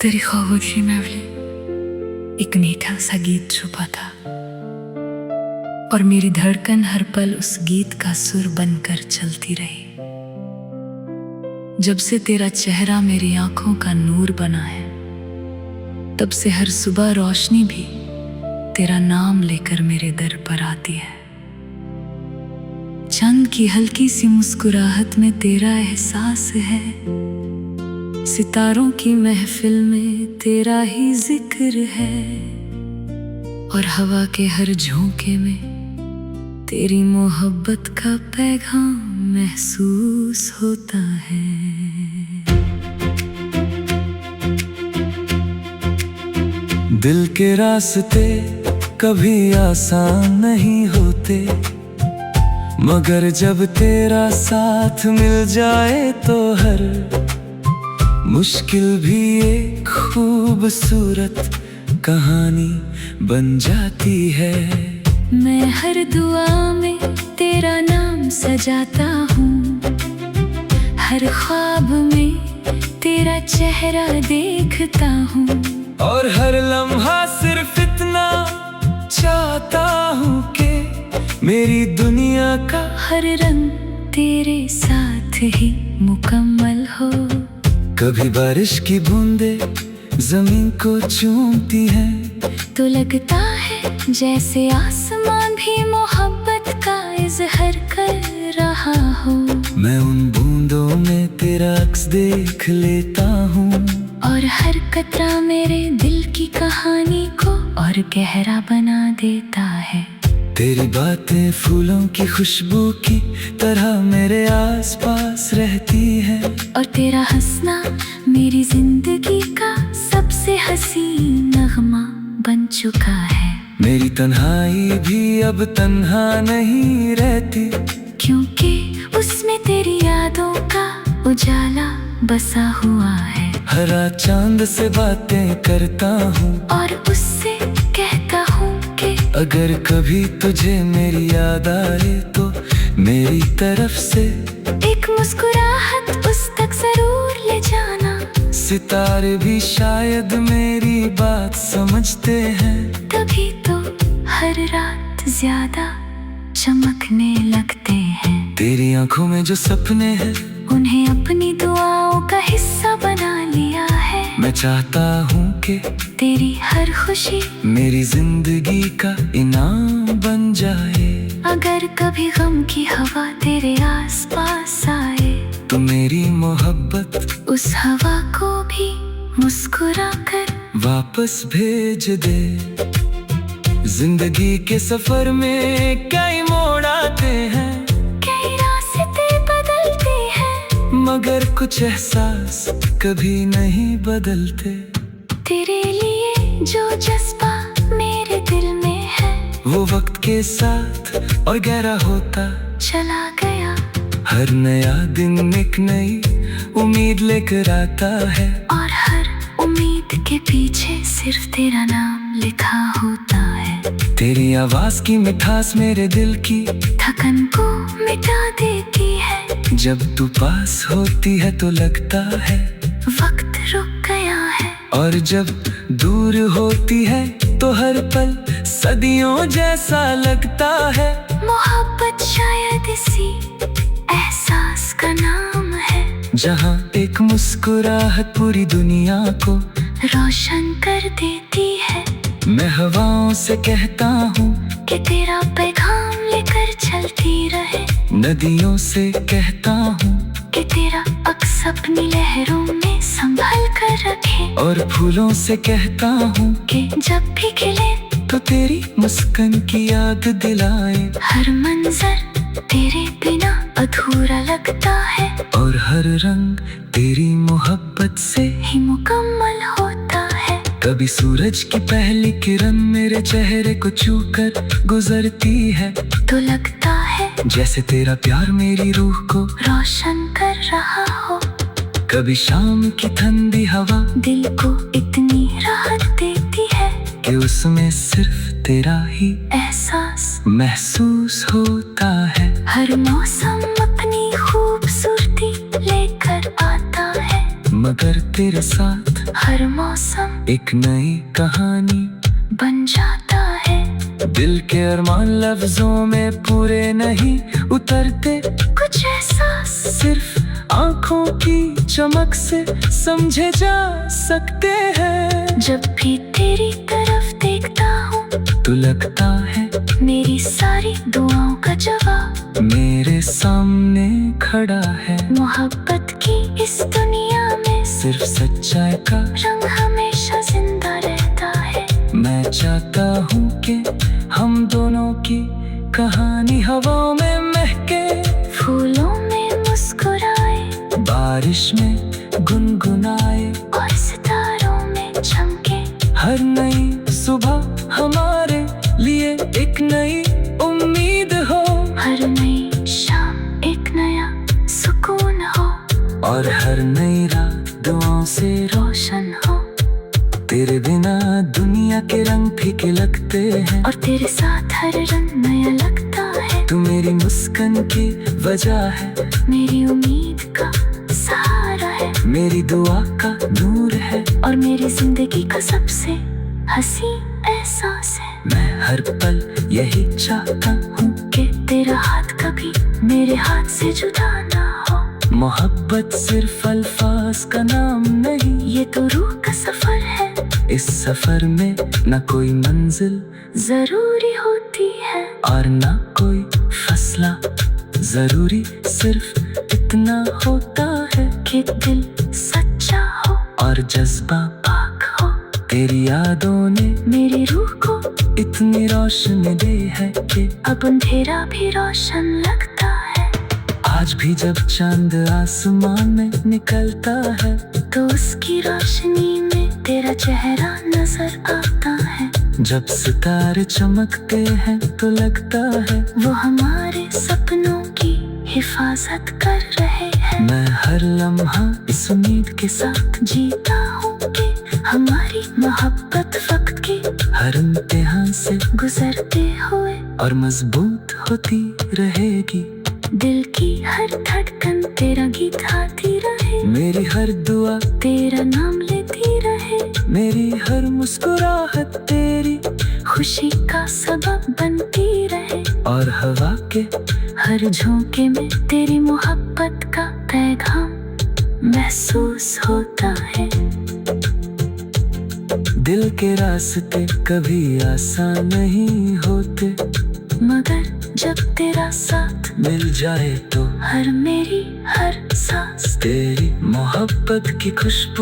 तेरी खामोशी में भी एक मीठा सा गीत छुपा था, और मेरी धड़कन हर पल उस गीत का सुर बनकर चलती रही। जब से तेरा चेहरा मेरी आंखों का नूर बना है, तब से हर सुबह रोशनी भी तेरा नाम लेकर मेरे दर पर आती है। चंद की हल्की सी मुस्कुराहट में तेरा एहसास है, सितारों की महफिल में तेरा ही जिक्र है, और हवा के हर झोंके में तेरी मोहब्बत का पैगाम महसूस होता है। दिल के रास्ते कभी आसान नहीं होते, मगर जब तेरा साथ मिल जाए तो हर मुश्किल भी एक खूबसूरत कहानी बन जाती है। मैं हर दुआ में तेरा नाम सजाता हूँ, हर ख्वाब में तेरा चेहरा देखता हूँ, और हर लम्हा सिर्फ इतना चाहता हूँ कि मेरी दुनिया का हर रंग तेरे साथ ही मुकम्मल हो। कभी बारिश की बूंदे जमीन को चूमती हैं, तो लगता है जैसे आसमान भी मोहब्बत का इज़हार कर रहा हो। मैं उन बूंदों में तेरा अक्स देख लेता हूँ, और हर कतरा मेरे दिल की कहानी को और गहरा बना देता है। तेरी बातें फूलों की खुशबू की तरह मेरे आसपास रहती है, और तेरा हंसना मेरी जिंदगी का सबसे हसीन नगमा बन चुका है। मेरी तन्हाई भी अब तन्हा नहीं रहती, क्योंकि उसमें तेरी यादों का उजाला बसा हुआ है। हरा चांद से बातें करता हूँ, और उससे कहता हूँ कि अगर कभी तुझे मेरी याद आए तो मेरी तरफ से एक मुस्कुराहट उस तक जरूर ले जाना। सितारे भी शायद मेरी बात समझते हैं, तभी तो हर रात ज्यादा चमकने लगते हैं। तेरी आंखों में जो सपने हैं, उन्हें अपनी दुआओं का हिस्सा बना लिया है। मैं चाहता हूँ कि तेरी हर खुशी मेरी जिंदगी का इनाम बन जाए। अगर कभी गम की हवा तेरे आसपास आए, तो मेरी मोहब्बत उस हवा को भी मुस्कुरा कर वापस भेज दे। जिंदगी के सफर में कई मोड़ आते हैं, कई रास्ते बदलते हैं, मगर कुछ एहसास कभी नहीं बदलते। तेरे लिए जो जज्बा मेरे दिल में है, वो वक्त के साथ और गहरा होता चला गया। हर नया दिन एक नई उम्मीद लेकर आता है, और हर उम्मीद के पीछे सिर्फ तेरा नाम लिखा होता है। तेरी आवाज की मिठास मेरे दिल की थकन को मिटा देती है। जब तू पास होती है तो लगता है वक्त रुक गया है, और जब दूर होती है तो हर पल सदियों जैसा लगता है। मोहब्बत शायद इसी एहसास का नाम है, जहाँ एक मुस्कुराहट पूरी दुनिया को रोशन कर देती है। मैं हवाओं से कहता हूँ कि तेरा पैगाम लेकर चलती रहे, नदियों से कहता हूँ कि तेरा अक्स अपनी लहरों में संभल कर रखे, और फूलों से कहता हूँ कि जब भी खिले तो तेरी मुस्कान की याद दिलाए। हर मंजर तेरे बिना अधूरा लगता है, और हर रंग तेरी मोहब्बत से ही मुकम्मल होता है। कभी सूरज की पहली किरण मेरे चेहरे को छूकर गुजरती है, तो लगता है जैसे तेरा प्यार मेरी रूह को रोशन कर रहा हो। कभी शाम की ठंडी हवा दिल को इतनी राहत देती है, कि उसमें सिर्फ तेरा ही एहसास महसूस होता है। हर मौसम अपनी खूबसूरती लेकर आता है, मगर तेरे साथ हर मौसम एक नई कहानी बन जाता है। दिल के अरमान लफ्जों में पूरे नहीं उतरते, कुछ एहसास सिर्फ आंखों की चमक से समझे जा सकते हैं। जब भी तेरी तरफ देखता हूँ तो लगता है मेरी सारी दुआओं का जवाब मेरे सामने खड़ा है। मोहब्बत की इस दुनिया में सिर्फ सच्चाई का रंग हमेशा जिंदा रहता है। मैं चाहता हूँ कि हम दोनों की कहानी हवाओं में महके, फूलों में मुस्कुराए बारिश में गुनगुनाए और सितारों में चमके। हर नई सुबह हमारे लिए एक नई उम्मीद हो, हर नई शाम एक नया सुकून हो और हर नई रात दुआओं से रोशन हो। तेरे बिना दुनिया के रंग फीके लगते हैं, और तेरे साथ हर रंग नया लगता है। तू मेरी मुस्कान की वजह है, मेरी उम्मीद का सहारा है, मेरी दुआ का नूर है और मेरी जिंदगी का सबसे हंसी एहसास है। मैं हर पल यही चाहता हूँ कि तेरा हाथ कभी मेरे हाथ से जुदा ना हो। मोहब्बत सिर्फ अल्फाज का नाम नहीं, ये तो रूह का सफर है। इस सफर में न कोई मंजिल जरूरी होती है और न कोई फैसला जरूरी, सिर्फ इतना होता है कि दिल सच्चा हो और जज्बा पाक हो। तेरी यादों ने मेरी रूह को इतनी रोशनी दी है कि अब अंधेरा भी रोशन लगता है। आज भी जब चांद आसमान में निकलता है तो उसकी रोशनी में तेरा चेहरा नजर आता है। जब सितारे चमकते हैं तो लगता है वो हमारे सपनों की हिफाजत कर रहे हैं। मैं हर लम्हा इस उम्मीद के साथ जीता हूँ कि हमारी मोहब्बत वक्त के हर इम्तिहान से गुजरते हुए और मजबूत होती रहेगी। दिल की हर धड़कन तेरा गीत गाती रहे, मेरी हर दुआ तेरा नाम लेती रहे, मेरी हर मुस्कुराहट तेरी खुशी का सबब बनती रहे, और हवा के हर झोंके में तेरी मोहब्बत का पैगाम महसूस होता है। दिल के रास्ते कभी आसान नहीं होते, मगर जब तेरा साथ मिल जाए तो हर मेरी हर सांस तेरी मोहब्बत की खुशबू